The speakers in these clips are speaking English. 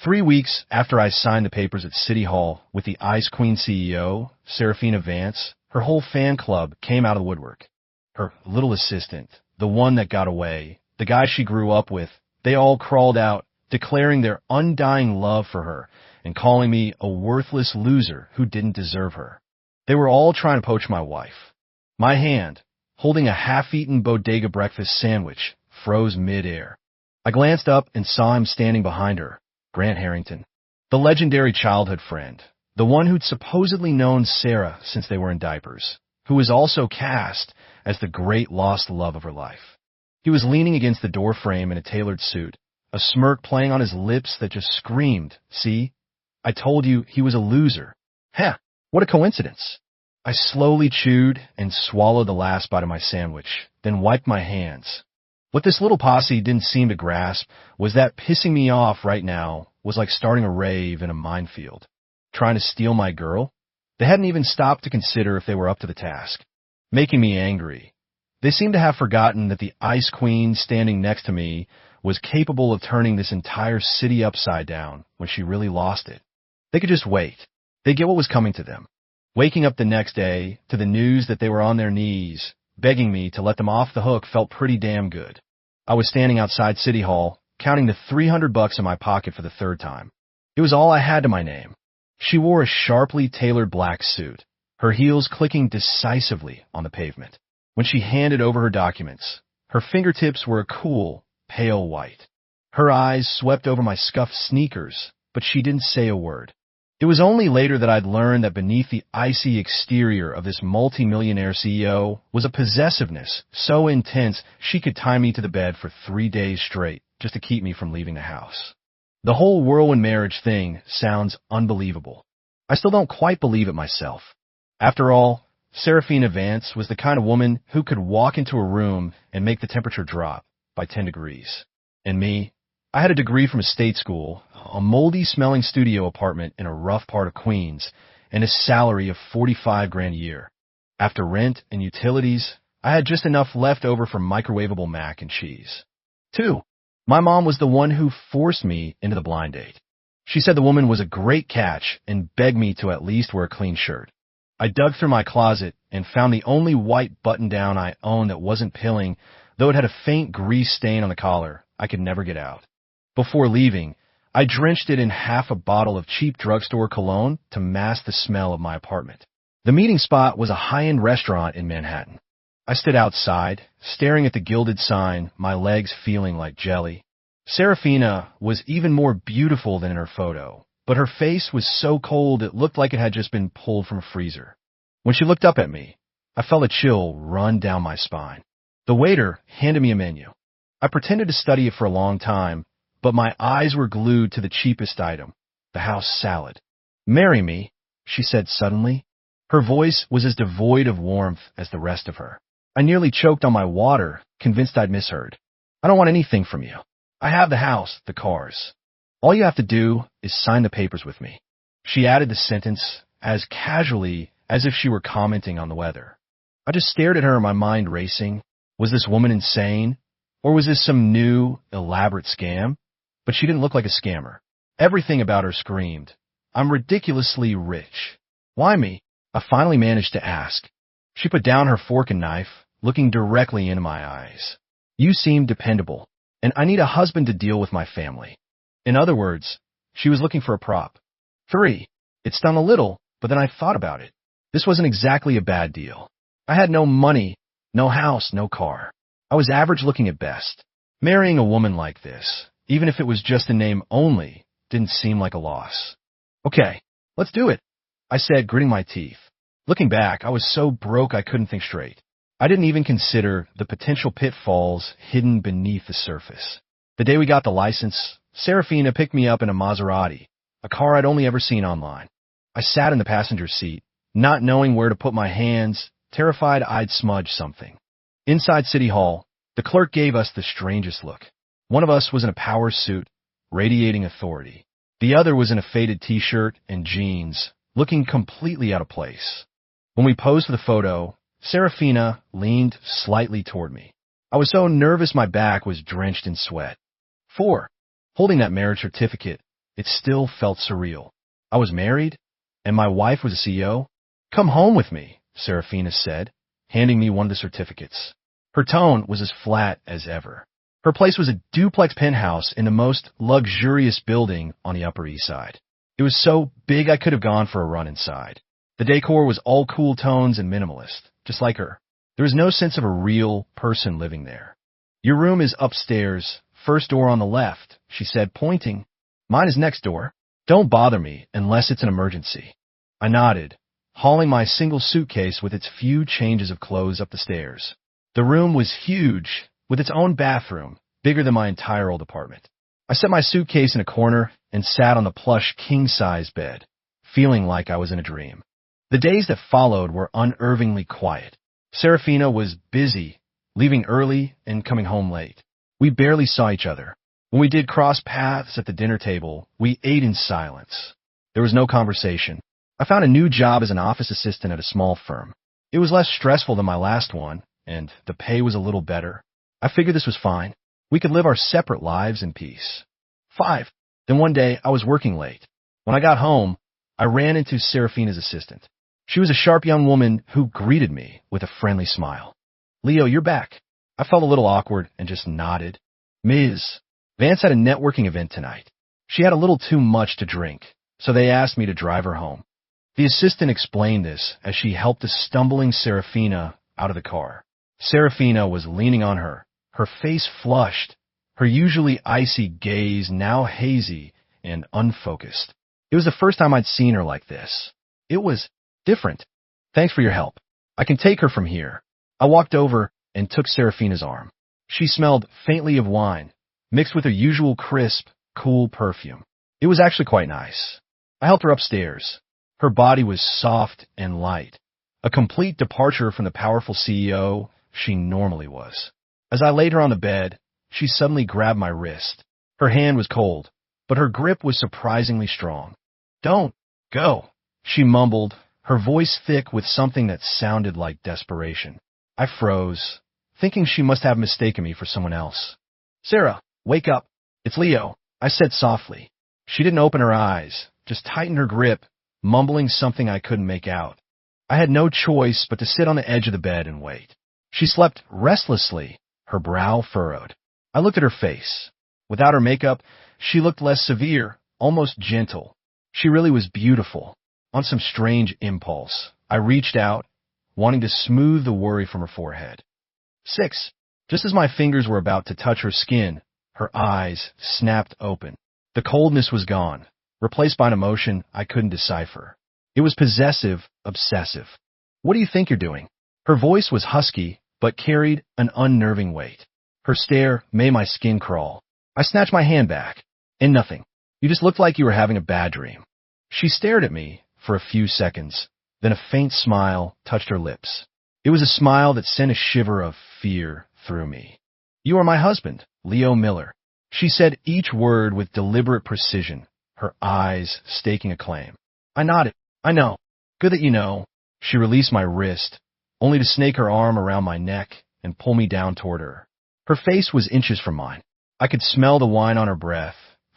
3 weeks after I signed the papers at City Hall with the Ice Queen CEO, Serafina Vance, her whole fan club came out of the woodwork. Her little assistant, the one that got away, the guy she grew up with, they all crawled out, declaring their undying love for her and calling me a worthless loser who didn't deserve her. They were all trying to poach my wife. My hand, holding a half-eaten bodega breakfast sandwich, froze mid-air. I glanced up and saw him standing behind her, Grant Harrington, the legendary childhood friend, the one who'd supposedly known Sarah since they were in diapers, who was also cast as the great lost love of her life. He was leaning against the doorframe in a tailored suit, a smirk playing on his lips that just screamed, "See? I told you he was a loser." Heh, what a coincidence. I slowly chewed and swallowed the last bite of my sandwich, then wiped my hands. What this little posse didn't seem to grasp was that pissing me off right now was like starting a rave in a minefield. Trying to steal my girl? They hadn't even stopped to consider if they were up to the task. Making me angry. They seemed to have forgotten that the Ice Queen standing next to me was capable of turning this entire city upside down when she really lost it. They could just wait. They'd get what was coming to them. Waking up the next day to the news that they were on their knees, begging me to let them off the hook felt pretty damn good. I was standing outside City Hall, counting the $300 in my pocket for the third time. It was all I had to my name. She wore a sharply tailored black suit, her heels clicking decisively on the pavement. When she handed over her documents, her fingertips were a cool, pale white. Her eyes swept over my scuffed sneakers, but she didn't say a word. It was only later that I'd learned that beneath the icy exterior of this multimillionaire CEO was a possessiveness so intense she could tie me to the bed for 3 days straight just to keep me from leaving the house. The whole whirlwind marriage thing sounds unbelievable. I still don't quite believe it myself. After all, Serafina Vance was the kind of woman who could walk into a room and make the temperature drop by 10 degrees. And me? I had a degree from a state school, a moldy-smelling studio apartment in a rough part of Queens, and a salary of $45,000 a year. After rent and utilities, I had just enough left over for microwavable mac and cheese. 2. My mom was the one who forced me into the blind date. She said the woman was a great catch and begged me to at least wear a clean shirt. I dug through my closet and found the only white button-down I owned that wasn't pilling, though it had a faint grease stain on the collar I could never get out. Before leaving, I drenched it in half a bottle of cheap drugstore cologne to mask the smell of my apartment. The meeting spot was a high-end restaurant in Manhattan. I stood outside, staring at the gilded sign, my legs feeling like jelly. Serafina was even more beautiful than in her photo, but her face was so cold it looked like it had just been pulled from a freezer. When she looked up at me, I felt a chill run down my spine. The waiter handed me a menu. I pretended to study it for a long time, but my eyes were glued to the cheapest item, the house salad. "Marry me," she said suddenly. Her voice was as devoid of warmth as the rest of her. I nearly choked on my water, convinced I'd misheard. "I don't want anything from you. I have the house, the cars. All you have to do is sign the papers with me." She added the sentence as casually as if she were commenting on the weather. I just stared at her, my mind racing. Was this woman insane? Or was this some new, elaborate scam? But she didn't look like a scammer. Everything about her screamed, "I'm ridiculously rich." "Why me?" I finally managed to ask. She put down her fork and knife, looking directly into my eyes. "You seem dependable, and I need a husband to deal with my family." In other words, she was looking for a prop. 3. It stung a little, but then I thought about it. This wasn't exactly a bad deal. I had no money, no house, no car. I was average looking at best. Marrying a woman like this, even if it was just a name only, didn't seem like a loss. "Okay, let's do it," I said, gritting my teeth. Looking back, I was so broke I couldn't think straight. I didn't even consider the potential pitfalls hidden beneath the surface. The day we got the license, Serafina picked me up in a Maserati, a car I'd only ever seen online. I sat in the passenger seat, not knowing where to put my hands, terrified I'd smudge something. Inside City Hall, the clerk gave us the strangest look. One of us was in a power suit, radiating authority. The other was in a faded t-shirt and jeans, looking completely out of place. When we posed for the photo, Serafina leaned slightly toward me. I was so nervous my back was drenched in sweat. 4. Holding that marriage certificate, it still felt surreal. I was married, and my wife was a CEO. Come home with me, Serafina said, handing me one of the certificates. Her tone was as flat as ever. Her place was a duplex penthouse in the most luxurious building on the Upper East Side. It was so big I could have gone for a run inside. The decor was all cool tones and minimalist, just like her. There was no sense of a real person living there. Your room is upstairs, first door on the left, she said, pointing. Mine is next door. Don't bother me unless it's an emergency. I nodded, hauling my single suitcase with its few changes of clothes up the stairs. The room was huge, with its own bathroom, bigger than my entire old apartment. I set my suitcase in a corner and sat on the plush king-size bed, feeling like I was in a dream. The days that followed were unnervingly quiet. Serafina was busy, leaving early and coming home late. We barely saw each other. When we did cross paths at the dinner table, we ate in silence. There was no conversation. I found a new job as an office assistant at a small firm. It was less stressful than my last one, and the pay was a little better. I figured this was fine. We could live our separate lives in peace. 5. Then one day, I was working late. When I got home, I ran into Serafina's assistant. She was a sharp young woman who greeted me with a friendly smile. Leo, you're back. I felt a little awkward and just nodded. Ms. Vance had a networking event tonight. She had a little too much to drink, so they asked me to drive her home. The assistant explained this as she helped the stumbling Serafina out of the car. Serafina was leaning on her, her face flushed, her usually icy gaze now hazy and unfocused. It was the first time I'd seen her like this. It was different. Thanks for your help. I can take her from here. I walked over and took Serafina's arm. She smelled faintly of wine, mixed with her usual crisp, cool perfume. It was actually quite nice. I helped her upstairs. Her body was soft and light, a complete departure from the powerful CEO she normally was. As I laid her on the bed, she suddenly grabbed my wrist. Her hand was cold, but her grip was surprisingly strong. Don't go, she mumbled, her voice thick with something that sounded like desperation. I froze, thinking she must have mistaken me for someone else. Sarah, wake up. It's Leo, I said softly. She didn't open her eyes, just tightened her grip, mumbling something I couldn't make out. I had no choice but to sit on the edge of the bed and wait. She slept restlessly, her brow furrowed. I looked at her face. Without her makeup, she looked less severe, almost gentle. She really was beautiful. On some strange impulse, I reached out, wanting to smooth the worry from her forehead. 6. Just as my fingers were about to touch her skin, her eyes snapped open. The coldness was gone, replaced by an emotion I couldn't decipher. It was possessive, obsessive. What do you think you're doing? Her voice was husky, but carried an unnerving weight. Her stare made my skin crawl. I snatched my hand back. And nothing. You just looked like you were having a bad dream. She stared at me for a few seconds, then a faint smile touched her lips. It was a smile that sent a shiver of fear through me. You are my husband, Leo Miller. She said each word with deliberate precision, her eyes staking a claim. I nodded. I know. Good that you know. She released my wrist, only to snake her arm around my neck and pull me down toward her. Her face was inches from mine. I could smell the wine on her breath,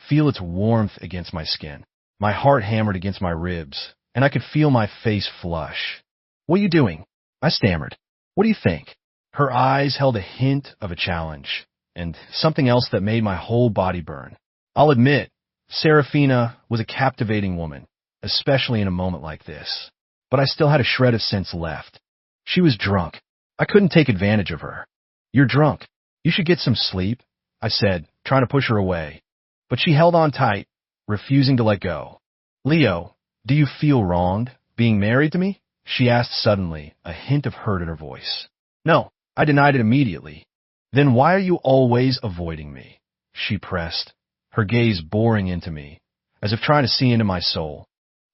feel its warmth against my skin. My heart hammered against my ribs, and I could feel my face flush. What are you doing? I stammered. What do you think? Her eyes held a hint of a challenge, and something else that made my whole body burn. I'll admit, Serafina was a captivating woman, especially in a moment like this. But I still had a shred of sense left. She was drunk. I couldn't take advantage of her. You're drunk. You should get some sleep, I said, trying to push her away. But she held on tight, refusing to let go. Leo, do you feel wronged, being married to me? She asked suddenly, a hint of hurt in her voice. No, I denied it immediately. Then why are you always avoiding me? She pressed, her gaze boring into me, as if trying to see into my soul.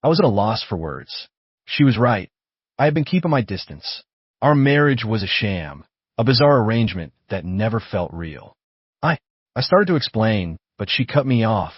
I was at a loss for words. She was right. I had been keeping my distance. Our marriage was a sham, a bizarre arrangement that never felt real. I started to explain, but she cut me off.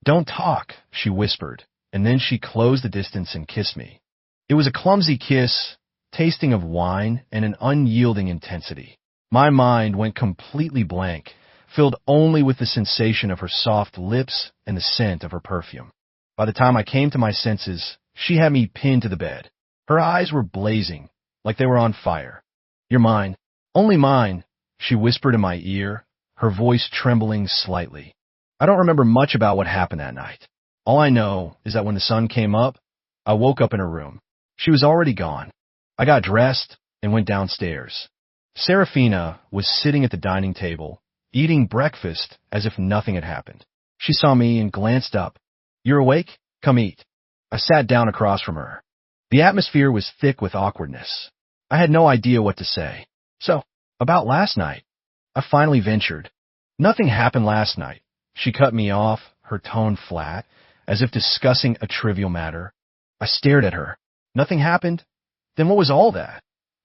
Don't talk, she whispered, and then she closed the distance and kissed me. It was a clumsy kiss, tasting of wine and an unyielding intensity. My mind went completely blank, filled only with the sensation of her soft lips and the scent of her perfume. By the time I came to my senses, she had me pinned to the bed. Her eyes were blazing, like they were on fire. "You're mine, only mine," she whispered in my ear, her voice trembling slightly. I don't remember much about what happened that night. All I know is that when the sun came up, I woke up in her room. She was already gone. I got dressed and went downstairs. Serafina was sitting at the dining table, eating breakfast as if nothing had happened. She saw me and glanced up. "You're awake? Come eat." I sat down across from her. The atmosphere was thick with awkwardness. I had no idea what to say. "So, about last night," I finally ventured. "Nothing happened last night." She cut me off, her tone flat, as if discussing a trivial matter. I stared at her. "Nothing happened? Then what was all that?"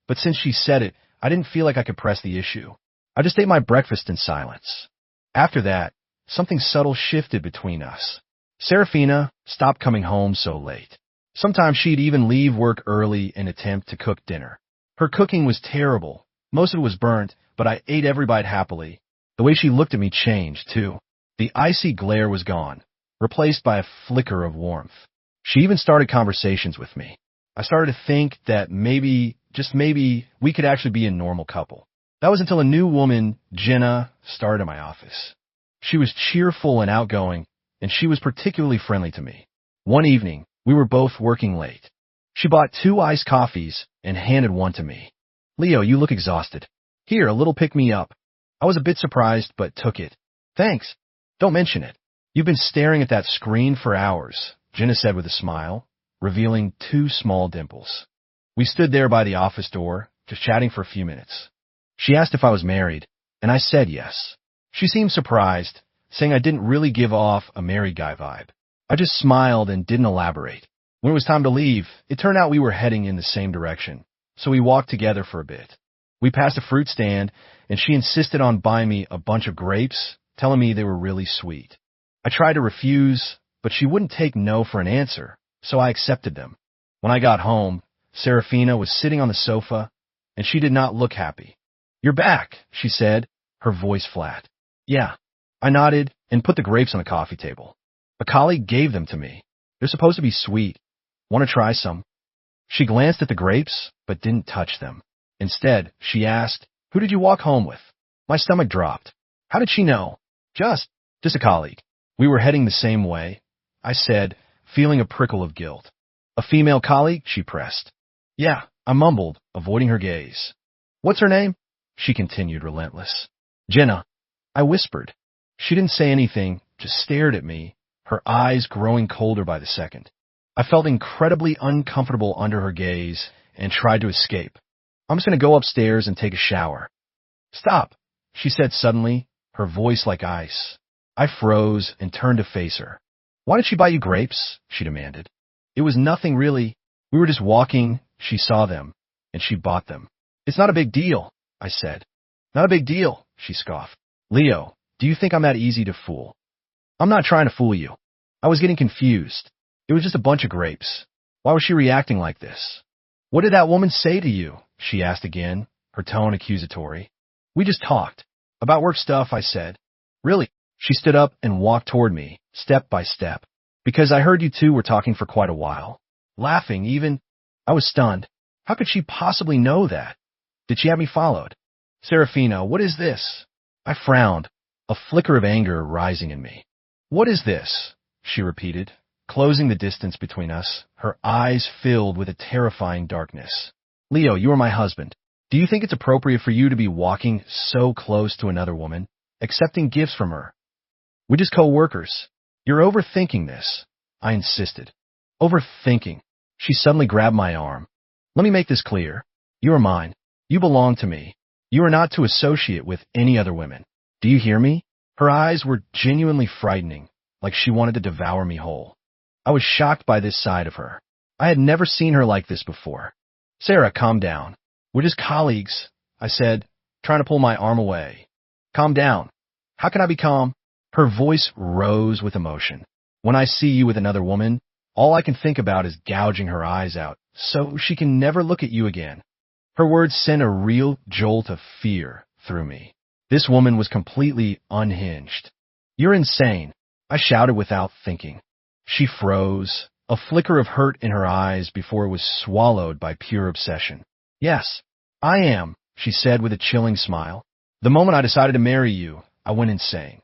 But since she said it, I didn't feel like I could press the issue. I just ate my breakfast in silence. After that, something subtle shifted between us. Serafina stopped coming home so late. Sometimes she'd even leave work early and attempt to cook dinner. Her cooking was terrible. Most of it was burnt, but I ate every bite happily. The way she looked at me changed, too. The icy glare was gone, replaced by a flicker of warmth. She even started conversations with me. I started to think that maybe, just maybe, we could actually be a normal couple. That was until a new woman, Jenna, started in my office. She was cheerful and outgoing, and she was particularly friendly to me. One evening, we were both working late. She bought 2 iced coffees and handed one to me. "Leo, you look exhausted. Here, a little pick-me-up." I was a bit surprised, but took it. "Thanks. Don't mention it. You've been staring at that screen for hours," Jenna said with a smile, revealing 2 small dimples. We stood there by the office door, just chatting for a few minutes. She asked if I was married, and I said yes. She seemed surprised, saying I didn't really give off a married guy vibe. I just smiled and didn't elaborate. When it was time to leave, it turned out we were heading in the same direction, so we walked together for a bit. We passed a fruit stand, and she insisted on buying me a bunch of grapes, telling me they were really sweet. I tried to refuse, but she wouldn't take no for an answer, so I accepted them. When I got home, Serafina was sitting on the sofa, and she did not look happy. "You're back," she said, her voice flat. "Yeah." I nodded and put the grapes on the coffee table. "A colleague gave them to me. They're supposed to be sweet. Want to try some?" She glanced at the grapes, but didn't touch them. Instead, she asked, "Who did you walk home with?" My stomach dropped. How did she know? Just a colleague. We were heading the same way, I said, feeling a prickle of guilt. "A female colleague?" she pressed. "Yeah," I mumbled, avoiding her gaze. "What's her name?" she continued, relentless. "Jenna," I whispered. She didn't say anything, just stared at me, her eyes growing colder by the second. I felt incredibly uncomfortable under her gaze and tried to escape. "I'm just going to go upstairs and take a shower." "Stop," she said suddenly, her voice like ice. I froze and turned to face her. "Why did she buy you grapes?" she demanded. "It was nothing really. We were just walking, she saw them, and she bought them." "It's not a big deal," I said. "Not a big deal," she scoffed. "Leo, do you think I'm that easy to fool?" "I'm not trying to fool you." I was getting confused. It was just a bunch of grapes. Why was she reacting like this? "What did that woman say to you?" she asked again, her tone accusatory. "We just talked. About work stuff," I said. "Really?" She stood up and walked toward me, step by step. "Because I heard you two were talking for quite a while. Laughing, even." I was stunned. How could she possibly know that? Did she have me followed? "Serafina, what is this?" I frowned, a flicker of anger rising in me. "What is this?" she repeated, closing the distance between us, her eyes filled with a terrifying darkness. "Leo, you are my husband. Do you think it's appropriate for you to be walking so close to another woman, accepting gifts from her? We're just co-workers. You're overthinking this," I insisted. "Overthinking." She suddenly grabbed my arm. "Let me make this clear. You are mine. You belong to me. You are not to associate with any other women. Do you hear me?" Her eyes were genuinely frightening, like she wanted to devour me whole. I was shocked by this side of her. I had never seen her like this before. "Sarah, calm down. We're just colleagues," I said, trying to pull my arm away. "Calm down." "How can I be calm?" Her voice rose with emotion. "When I see you with another woman, all I can think about is gouging her eyes out, so she can never look at you again." Her words sent a real jolt of fear through me. This woman was completely unhinged. You're insane, I shouted without thinking. She froze, a flicker of hurt in her eyes before it was swallowed by pure obsession. Yes, I am, she said with a chilling smile. The moment I decided to marry you, I went insane.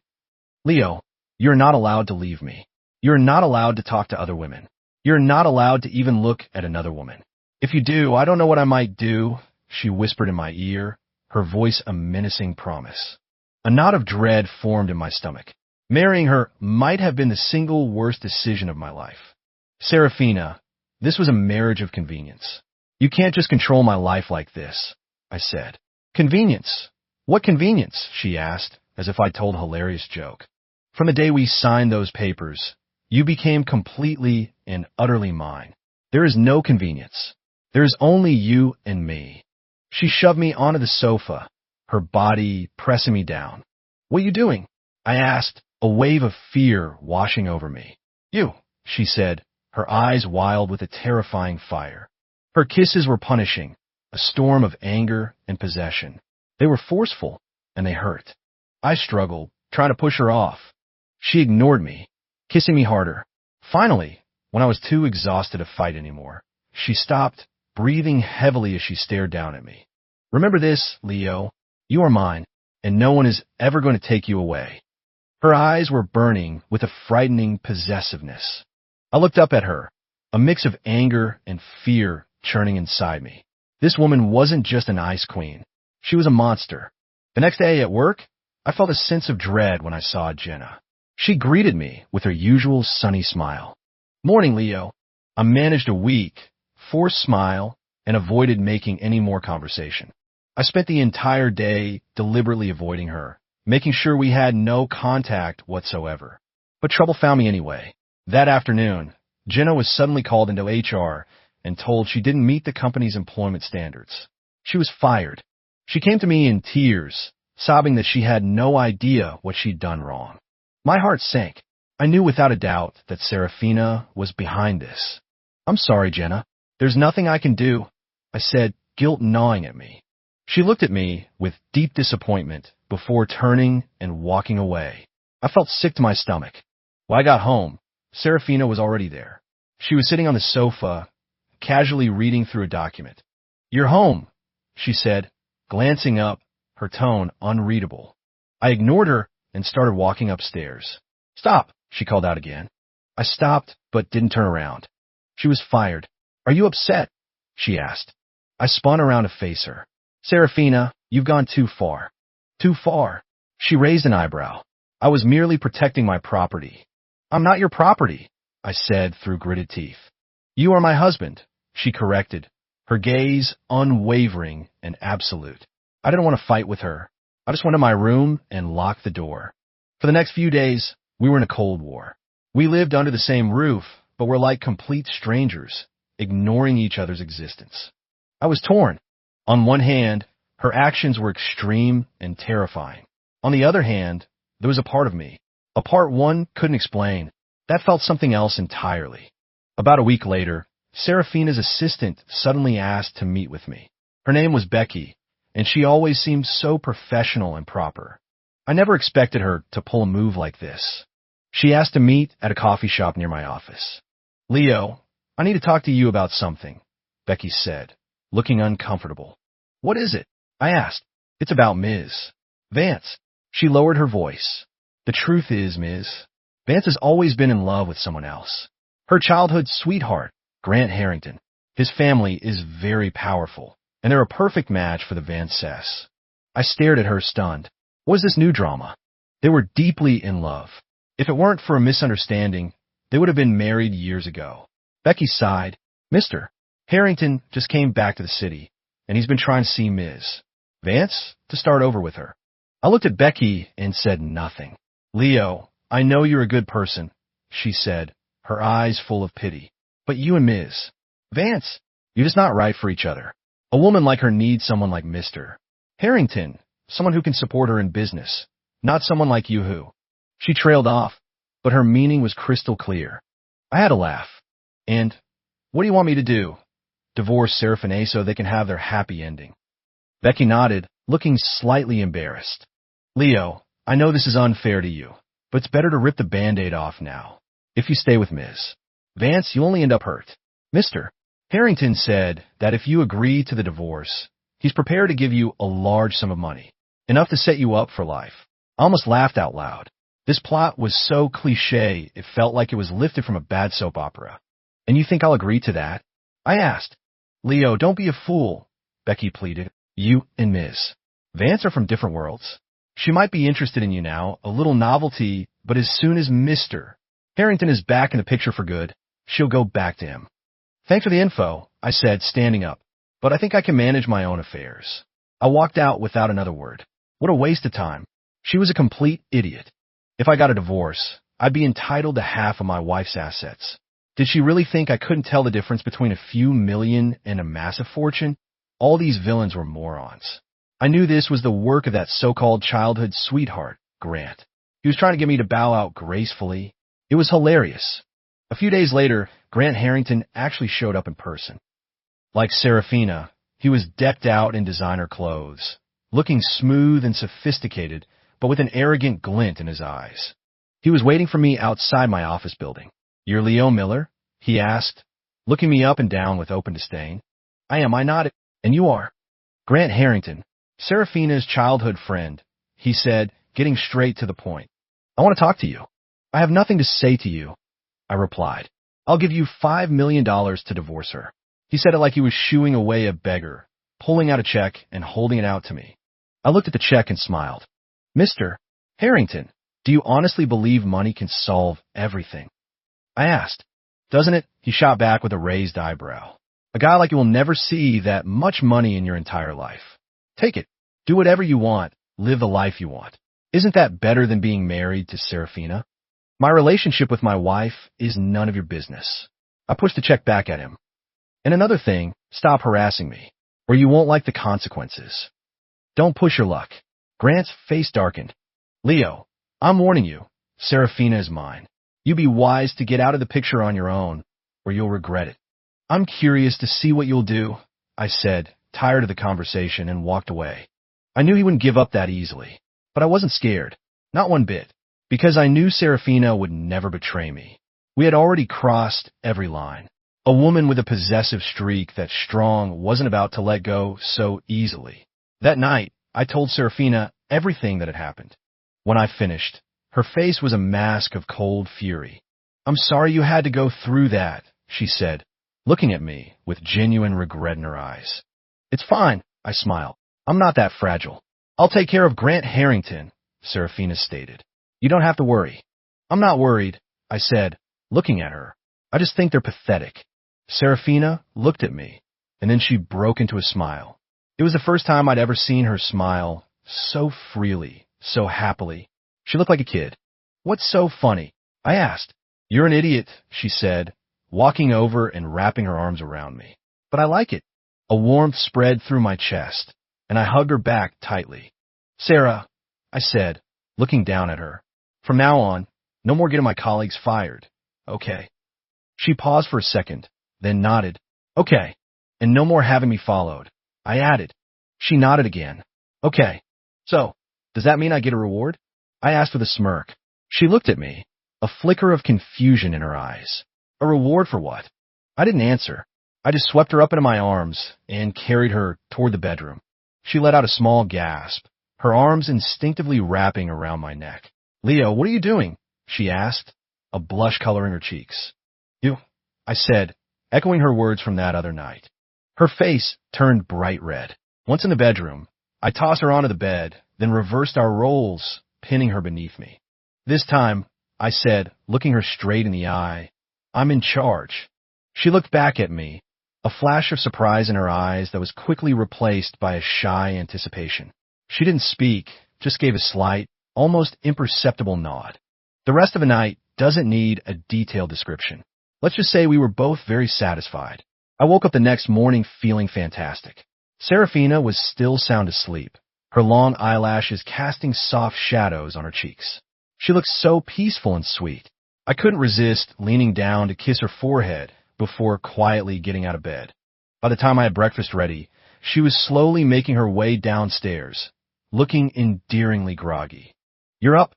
Leo, you're not allowed to leave me. You're not allowed to talk to other women. You're not allowed to even look at another woman. If you do, I don't know what I might do, she whispered in my ear, her voice a menacing promise. A knot of dread formed in my stomach. Marrying her might have been the single worst decision of my life. Serafina, this was a marriage of convenience. You can't just control my life like this, I said. Convenience? What convenience? She asked, as if I told a hilarious joke. From the day we signed those papers, you became completely and utterly mine. There is no convenience. There is only you and me. She shoved me onto the sofa, her body pressing me down. What are you doing? I asked, a wave of fear washing over me. You, she said, her eyes wild with a terrifying fire. Her kisses were punishing, a storm of anger and possession. They were forceful, and they hurt. I struggled, trying to push her off. She ignored me, kissing me harder. Finally, when I was too exhausted to fight anymore, she stopped, breathing heavily as she stared down at me. Remember this, Leo. You are mine, and no one is ever going to take you away. Her eyes were burning with a frightening possessiveness. I looked up at her, a mix of anger and fear churning inside me. This woman wasn't just an ice queen. She was a monster. The next day at work, I felt a sense of dread when I saw Jenna. She greeted me with her usual sunny smile. Morning, Leo. I managed a weak, forced smile and avoided making any more conversation. I spent the entire day deliberately avoiding her, making sure we had no contact whatsoever. But trouble found me anyway. That afternoon, Jenna was suddenly called into HR and told she didn't meet the company's employment standards. She was fired. She came to me in tears, sobbing that she had no idea what she'd done wrong. My heart sank. I knew without a doubt that Serafina was behind this. I'm sorry, Jenna. There's nothing I can do, I said, guilt gnawing at me. She looked at me with deep disappointment before turning and walking away. I felt sick to my stomach. When I got home, Serafina was already there. She was sitting on the sofa, casually reading through a document. You're home, she said, glancing up, her tone unreadable. I ignored her and started walking upstairs. Stop, she called out again. I stopped, but didn't turn around. She was fired. Are you upset? She asked. I spun around to face her. Serafina, you've gone too far. Too far. She raised an eyebrow. I was merely protecting my property. I'm not your property, I said through gritted teeth. You are my husband, she corrected, her gaze unwavering and absolute. I didn't want to fight with her. I just went to my room and locked the door. For the next few days, we were in a Cold War. We lived under the same roof, but were like complete strangers, ignoring each other's existence. I was torn. On one hand, her actions were extreme and terrifying. On the other hand, there was a part of me, a part one couldn't explain, that felt something else entirely. About a week later, Serafina's assistant suddenly asked to meet with me. Her name was Becky, and she always seemed so professional and proper. I never expected her to pull a move like this. She asked to meet at a coffee shop near my office. Leo, I need to talk to you about something, Becky said, looking uncomfortable. What is it? I asked. It's about Ms. Vance. She lowered her voice. The truth is, Ms. Vance has always been in love with someone else. Her childhood sweetheart, Grant Harrington. His family is very powerful, and they're a perfect match for the Vances. I stared at her stunned. What was this new drama? They were deeply in love. If it weren't for a misunderstanding, they would have been married years ago. Becky sighed. Mr. Harrington just came back to the city, and he's been trying to see Ms. Vance to start over with her. I looked at Becky and said nothing. Leo, I know you're a good person, she said, her eyes full of pity. But you and Ms. Vance, you're just not right for each other. A woman like her needs someone like Mr. Harrington, someone who can support her in business, not someone like you who. She trailed off, but her meaning was crystal clear. I had a laugh. And, what do you want me to do? Divorce Serafina so they can have their happy ending. Becky nodded, looking slightly embarrassed. Leo, I know this is unfair to you, but it's better to rip the Band-Aid off now. If you stay with Ms. Vance, you'll only end up hurt. Mr. Harrington said that if you agree to the divorce, he's prepared to give you a large sum of money, enough to set you up for life. I almost laughed out loud. This plot was so cliché, it felt like it was lifted from a bad soap opera. And you think I'll agree to that? I asked. Leo, don't be a fool, Becky pleaded. You and Ms. Vance are from different worlds. She might be interested in you now, a little novelty, but as soon as Mr. Harrington is back in the picture for good, she'll go back to him. Thanks for the info, I said, standing up, but I think I can manage my own affairs. I walked out without another word. What a waste of time. She was a complete idiot. If I got a divorce, I'd be entitled to half of my wife's assets. Did she really think I couldn't tell the difference between a few million and a massive fortune? All these villains were morons. I knew this was the work of that so-called childhood sweetheart, Grant. He was trying to get me to bow out gracefully. It was hilarious. A few days later, Grant Harrington actually showed up in person. Like Serafina, he was decked out in designer clothes, looking smooth and sophisticated, but with an arrogant glint in his eyes. He was waiting for me outside my office building. You're Leo Miller? He asked, looking me up and down with open disdain. I am, I nodded. And you are? Grant Harrington, Serafina's childhood friend, he said, getting straight to the point. I want to talk to you. I have nothing to say to you, I replied. I'll give you $5 million to divorce her. He said it like he was shooing away a beggar, pulling out a check and holding it out to me. I looked at the check and smiled. Mr. Harrington, do you honestly believe money can solve everything? I asked. Doesn't it? He shot back with a raised eyebrow. A guy like you will never see that much money in your entire life. Take it. Do whatever you want. Live the life you want. Isn't that better than being married to Serafina? My relationship with my wife is none of your business. I pushed the check back at him. And another thing, stop harassing me, or you won't like the consequences. Don't push your luck. Grant's face darkened. Leo, I'm warning you. Serafina is mine. You be wise to get out of the picture on your own, or you'll regret it. I'm curious to see what you'll do, I said, tired of the conversation, and walked away. I knew he wouldn't give up that easily, but I wasn't scared, not one bit, because I knew Serafina would never betray me. We had already crossed every line. A woman with a possessive streak that Strong wasn't about to let go so easily. That night, I told Serafina everything that had happened. When I finished, her face was a mask of cold fury. I'm sorry you had to go through that, she said, looking at me with genuine regret in her eyes. It's fine, I smiled. I'm not that fragile. I'll take care of Grant Harrington, Serafina stated. You don't have to worry. I'm not worried, I said, looking at her. I just think they're pathetic. Serafina looked at me, and then she broke into a smile. It was the first time I'd ever seen her smile so freely, so happily. She looked like a kid. What's so funny? I asked. You're an idiot, she said, walking over and wrapping her arms around me. But I like it. A warmth spread through my chest, and I hugged her back tightly. Sarah, I said, looking down at her. From now on, no more getting my colleagues fired. Okay. She paused for a second, then nodded. Okay. And no more having me followed. I added. She nodded again. Okay. So, does that mean I get a reward? I asked with a smirk. She looked at me, a flicker of confusion in her eyes. A reward for what? I didn't answer. I just swept her up into my arms and carried her toward the bedroom. She let out a small gasp, her arms instinctively wrapping around my neck. Leo, what are you doing? She asked, a blush coloring her cheeks. You, I said, echoing her words from that other night. Her face turned bright red. Once in the bedroom, I tossed her onto the bed, then reversed our roles, pinning her beneath me. This time, I said, looking her straight in the eye, I'm in charge. She looked back at me, a flash of surprise in her eyes that was quickly replaced by a shy anticipation. She didn't speak, just gave a slight, almost imperceptible nod. The rest of the night doesn't need a detailed description. Let's just say we were both very satisfied. I woke up the next morning feeling fantastic. Serafina was still sound asleep, her long eyelashes casting soft shadows on her cheeks. She looked so peaceful and sweet. I couldn't resist leaning down to kiss her forehead before quietly getting out of bed. By the time I had breakfast ready, she was slowly making her way downstairs, looking endearingly groggy. "You're up?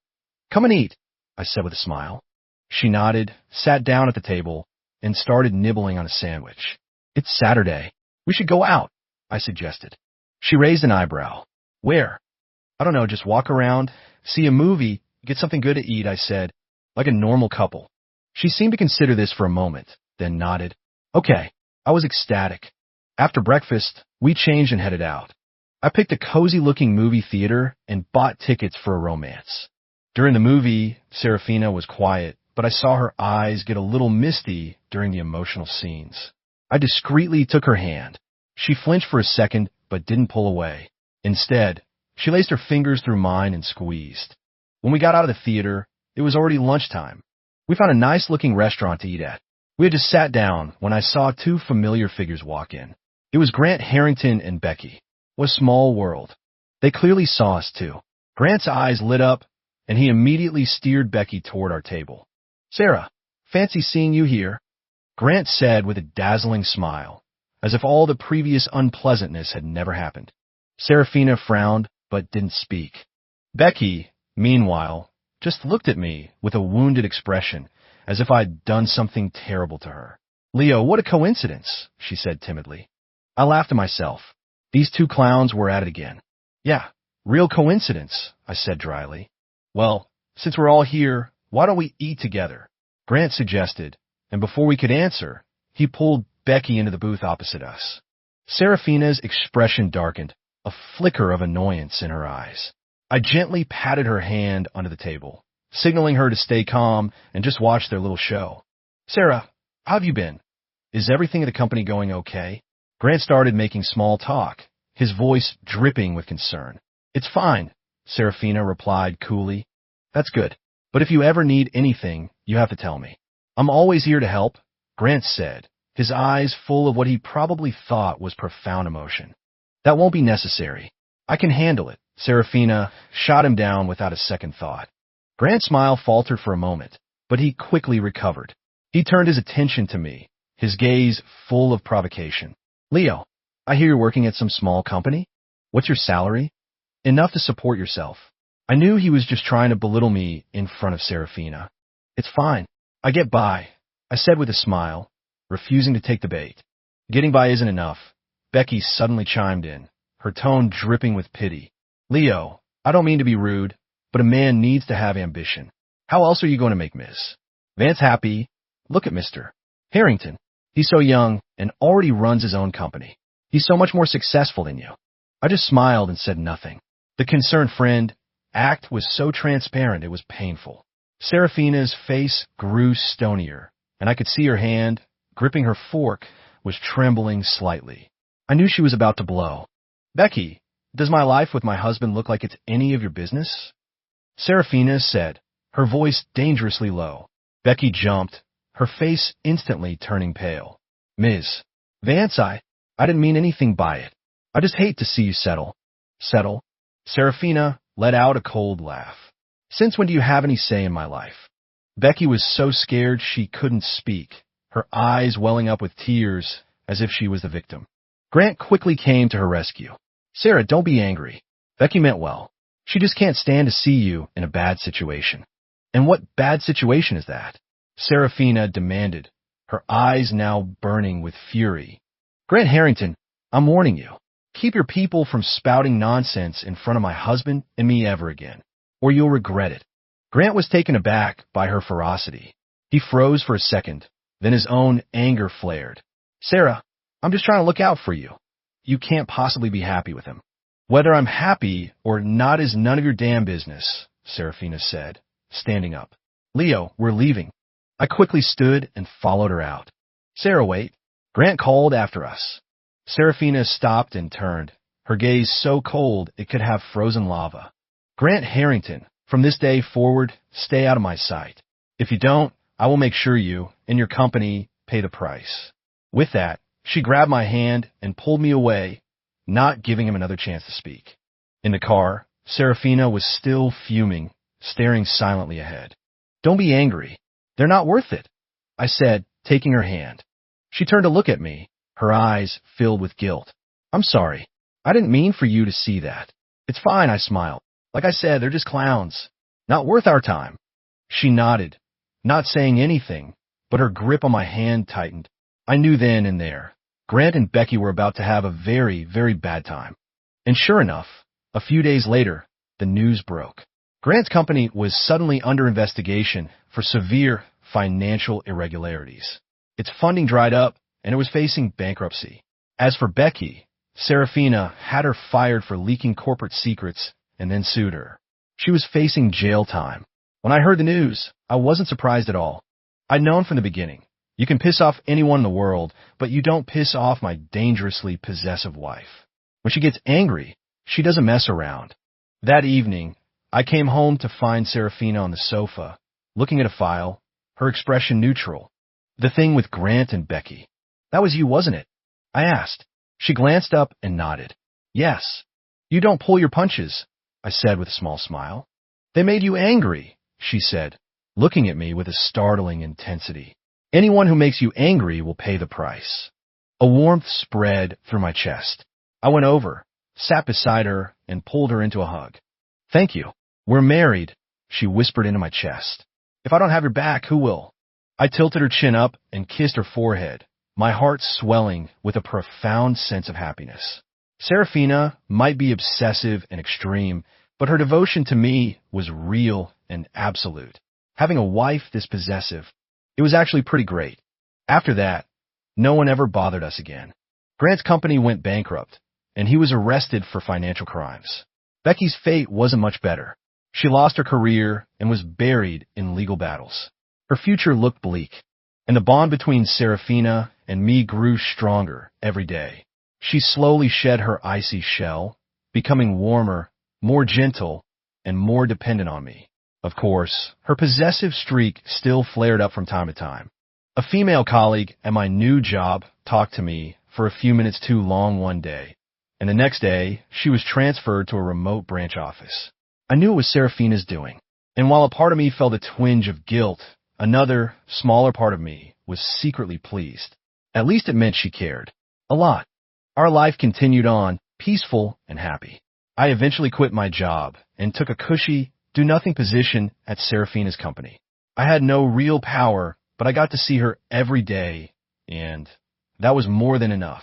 Come and eat," I said with a smile. She nodded, sat down at the table, and started nibbling on a sandwich. "It's Saturday. We should go out," I suggested. She raised an eyebrow. "Where?" "I don't know, just walk around, see a movie, get something good to eat," I said, like a normal couple. She seemed to consider this for a moment, then nodded. "Okay." I was ecstatic. After breakfast, we changed and headed out. I picked a cozy-looking movie theater and bought tickets for a romance. During the movie, Serafina was quiet, but I saw her eyes get a little misty during the emotional scenes. I discreetly took her hand. She flinched for a second, but didn't pull away. Instead, she laced her fingers through mine and squeezed. When we got out of the theater, it was already lunchtime. We found a nice-looking restaurant to eat at. We had just sat down when I saw two familiar figures walk in. It was Grant Harrington and Becky. What a small world. They clearly saw us, too. Grant's eyes lit up, and he immediately steered Becky toward our table. "Sarah, fancy seeing you here," Grant said with a dazzling smile, as if all the previous unpleasantness had never happened. Serafina frowned, but didn't speak. Becky, meanwhile, just looked at me with a wounded expression, as if I'd done something terrible to her. "Leo, what a coincidence," she said timidly. I laughed to myself. These two clowns were at it again. "Yeah, real coincidence," I said dryly. "Well, since we're all here, why don't we eat together?" Grant suggested, and before we could answer, he pulled Becky into the booth opposite us. Serafina's expression darkened, a flicker of annoyance in her eyes. I gently patted her hand under the table, signaling her to stay calm and just watch their little show. "Sarah, how have you been? Is everything at the company going okay?" Grant started making small talk, his voice dripping with concern. "It's fine," Serafina replied coolly. "That's good. But if you ever need anything, you have to tell me." "I'm always here to help," Grant said, his eyes full of what he probably thought was profound emotion. "That won't be necessary. I can handle it." Serafina shot him down without a second thought. Grant's smile faltered for a moment, but he quickly recovered. He turned his attention to me, his gaze full of provocation. "Leo, I hear you're working at some small company? What's your salary?" "Enough to support yourself." I knew he was just trying to belittle me in front of Serafina. "It's fine. I get by," I said with a smile, refusing to take the bait. Getting by isn't enough. Becky suddenly chimed in, her tone dripping with pity. "Leo, I don't mean to be rude, but a man needs to have ambition. How else are you going to make Miss Vance happy? Look at Mr. Harrington. He's so young and already runs his own company. He's so much more successful than you." I just smiled and said nothing. The concerned friend act was so transparent it was painful. Serafina's face grew stonier, and I could see her hand, gripping her fork, was trembling slightly. I knew she was about to blow. "Becky, does my life with my husband look like it's any of your business?" Serafina said, her voice dangerously low. Becky jumped, her face instantly turning pale. "Ms. Vance, I didn't mean anything by it. I just hate to see you settle." "Settle?" Serafina let out a cold laugh. "Since when do you have any say in my life?" Becky was so scared she couldn't speak, her eyes welling up with tears as if she was the victim. Grant quickly came to her rescue. "Sarah, don't be angry. Becky meant well. She just can't stand to see you in a bad situation." "And what bad situation is that?" Serafina demanded, her eyes now burning with fury. "Grant Harrington, I'm warning you. Keep your people from spouting nonsense in front of my husband and me ever again, or you'll regret it." Grant was taken aback by her ferocity. He froze for a second, then his own anger flared. "Sarah, I'm just trying to look out for you. You can't possibly be happy with him." "Whether I'm happy or not is none of your damn business," Serafina said, standing up. "Leo, we're leaving." I quickly stood and followed her out. "Sarah, wait." Grant called after us. Serafina stopped and turned, her gaze so cold it could have frozen lava. "Grant Harrington, from this day forward, stay out of my sight. If you don't, I will make sure you, and your company, pay the price." With that, she grabbed my hand and pulled me away, not giving him another chance to speak. In the car, Serafina was still fuming, staring silently ahead. "Don't be angry. They're not worth it," I said, taking her hand. She turned to look at me, her eyes filled with guilt. "I'm sorry. I didn't mean for you to see that." It's fine, I smiled. Like I said, they're just clowns. Not worth our time. She nodded, not saying anything, but her grip on my hand tightened. I knew then and there, Grant and Becky were about to have a very, very bad time. And sure enough, a few days later, the news broke. Grant's company was suddenly under investigation for severe financial irregularities. Its funding dried up, and it was facing bankruptcy. As for Becky, Serafina had her fired for leaking corporate secrets and then sued her. She was facing jail time. When I heard the news, I wasn't surprised at all. I'd known from the beginning. You can piss off anyone in the world, but you don't piss off my dangerously possessive wife. When she gets angry, she doesn't mess around. That evening, I came home to find Serafina on the sofa, looking at a file, her expression neutral. The thing with Grant and Becky. That was you, wasn't it? I asked. She glanced up and nodded. Yes. You don't pull your punches, I said with a small smile. They made you angry, she said, looking at me with a startling intensity. Anyone who makes you angry will pay the price. A warmth spread through my chest. I went over, sat beside her, and pulled her into a hug. Thank you. We're married, she whispered into my chest. If I don't have your back, who will? I tilted her chin up and kissed her forehead, my heart swelling with a profound sense of happiness. Serafina might be obsessive and extreme, but her devotion to me was real and absolute. Having a wife this possessive, it was actually pretty great. After that, no one ever bothered us again. Grant's company went bankrupt, and he was arrested for financial crimes. Becky's fate wasn't much better. She lost her career and was buried in legal battles. Her future looked bleak, and the bond between Serafina and me grew stronger every day. She slowly shed her icy shell, becoming warmer, more gentle, and more dependent on me. Of course, her possessive streak still flared up from time to time. A female colleague at my new job talked to me for a few minutes too long one day, and the next day she was transferred to a remote branch office. I knew it was Serafina's doing, and while a part of me felt a twinge of guilt, another, smaller part of me was secretly pleased. At least it meant she cared. A lot. Our life continued on, peaceful and happy. I eventually quit my job and took a cushy, do-nothing position at Serafina's company. I had no real power, but I got to see her every day, and that was more than enough.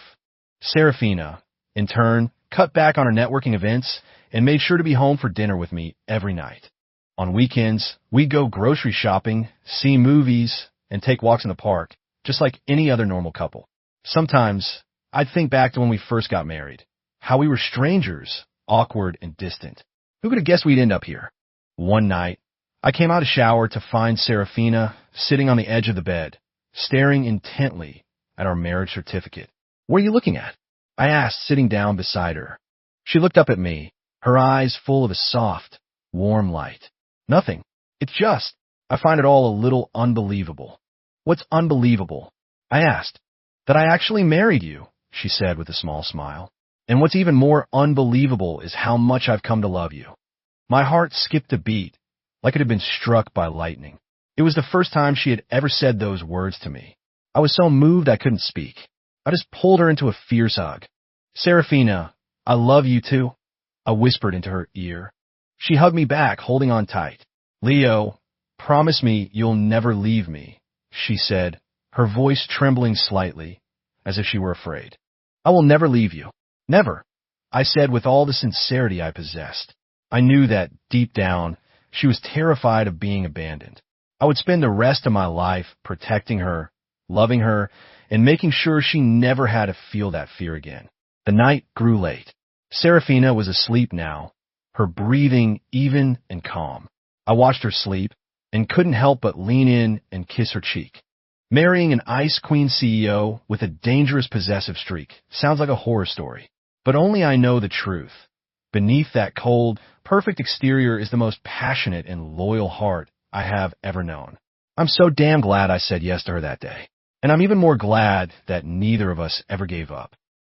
Serafina, in turn, cut back on her networking events and made sure to be home for dinner with me every night. On weekends, we'd go grocery shopping, see movies, and take walks in the park, just like any other normal couple. Sometimes, I'd think back to when we first got married, how we were strangers, awkward and distant. Who could have guessed we'd end up here? One night, I came out of shower to find Serafina sitting on the edge of the bed, staring intently at our marriage certificate. What are you looking at? I asked, sitting down beside her. She looked up at me, her eyes full of a soft, warm light. Nothing. It's just, I find it all a little unbelievable. What's unbelievable? I asked. That I actually married you, she said with a small smile. And what's even more unbelievable is how much I've come to love you. My heart skipped a beat, like it had been struck by lightning. It was the first time she had ever said those words to me. I was so moved I couldn't speak. I just pulled her into a fierce hug. Serafina, I love you too, I whispered into her ear. She hugged me back, holding on tight. Leo, promise me you'll never leave me, she said, her voice trembling slightly, as if she were afraid. I will never leave you. Never, I said with all the sincerity I possessed. I knew that, deep down, she was terrified of being abandoned. I would spend the rest of my life protecting her, loving her, and making sure she never had to feel that fear again. The night grew late. Serafina was asleep now, her breathing even and calm. I watched her sleep and couldn't help but lean in and kiss her cheek. Marrying an Ice Queen CEO with a dangerous possessive streak sounds like a horror story, but only I know the truth. Beneath that cold, perfect exterior is the most passionate and loyal heart I have ever known. I'm so damn glad I said yes to her that day, and I'm even more glad that neither of us ever gave up.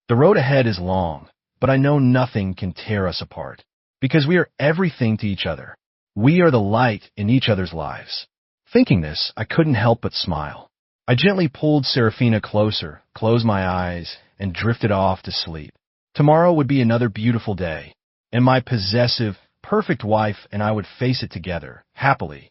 The road ahead is long, but I know nothing can tear us apart, because we are everything to each other. We are the light in each other's lives. Thinking this, I couldn't help but smile. I gently pulled Serafina closer, closed my eyes, and drifted off to sleep. Tomorrow would be another beautiful day, And my possessive, perfect wife and I would face it together, happily.